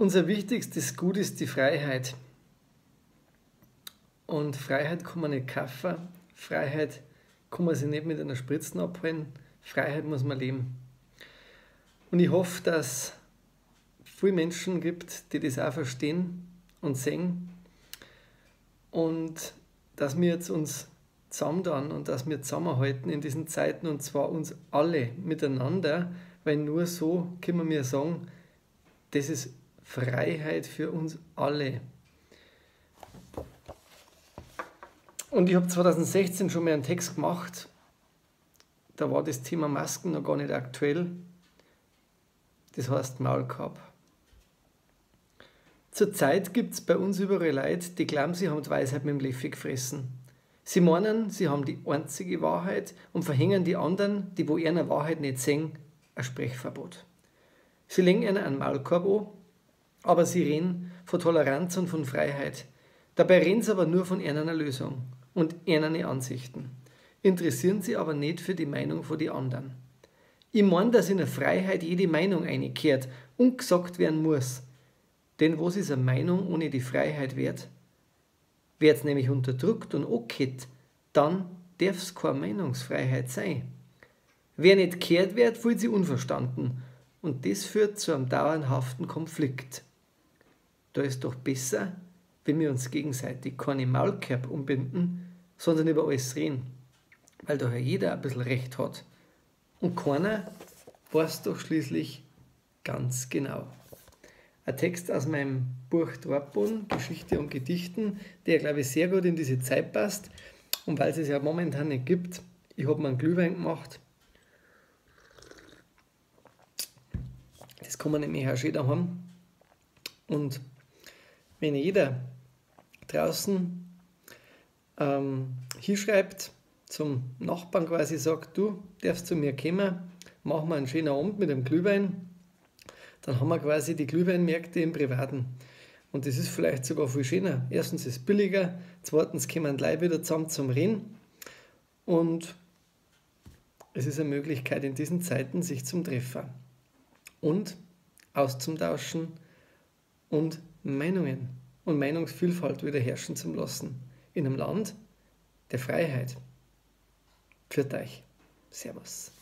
Unser wichtigstes Gut ist die Freiheit. Und Freiheit kann man nicht kaufen, Freiheit kann man sich nicht mit einer Spritzen abholen, Freiheit muss man leben. Und ich hoffe, dass es viele Menschen gibt, die das auch verstehen und sehen und dass wir jetzt uns zusammentun und dass wir zusammenhalten in diesen Zeiten und zwar uns alle miteinander, weil nur so können wir sagen, das ist Freiheit für uns alle. Und ich habe 2016 schon mal einen Text gemacht, da war das Thema Masken noch gar nicht aktuell. Das heißt Maulkorb. Zurzeit gibt es bei uns überall Leute, die glauben, sie haben die Weisheit mit dem Löffel gefressen. Sie meinen, sie haben die einzige Wahrheit und verhängen die anderen, die wo ihre Wahrheit nicht sehen, ein Sprechverbot. Sie legen ihnen einen Maulkorb an, aber sie reden von Toleranz und von Freiheit. Dabei reden sie aber nur von einer Lösung und einer Ansichten. Interessieren sie aber nicht für die Meinung von den anderen. Ich meine, dass in der Freiheit jede Meinung einkehrt und gesagt werden muss. Denn was ist eine Meinung ohne die Freiheit wert? Wird es nämlich unterdrückt und angehört, dann darf es keine Meinungsfreiheit sein. Wer nicht gehört wird, fühlt sich unverstanden und das führt zu einem dauerhaften Konflikt. Da ist doch besser, wenn wir uns gegenseitig keine Maulkorb umbinden, sondern über alles reden, weil daher jeder ein bisschen Recht hat. Und keiner weiß doch schließlich ganz genau. Ein Text aus meinem Buch Torboden, Geschichte und Gedichten, der, glaube ich, sehr gut in diese Zeit passt. Und weil es es ja momentan nicht gibt, ich habe mir einen Glühwein gemacht. Das kann man nämlich auch schön daheim. Und wenn jeder draußen hinschreibt, zum Nachbarn quasi sagt, du darfst zu mir kommen, machen wir einen schönen Abend mit dem Glühwein, dann haben wir quasi die Glühweinmärkte im Privaten. Und das ist vielleicht sogar viel schöner. Erstens ist es billiger, zweitens kommen die Leute wieder zusammen zum Reden und es ist eine Möglichkeit in diesen Zeiten, sich zum Treffen und auszutauschen und Meinungen und Meinungsvielfalt wieder herrschen zu lassen. In einem Land der Freiheit. Pfiat euch. Servus.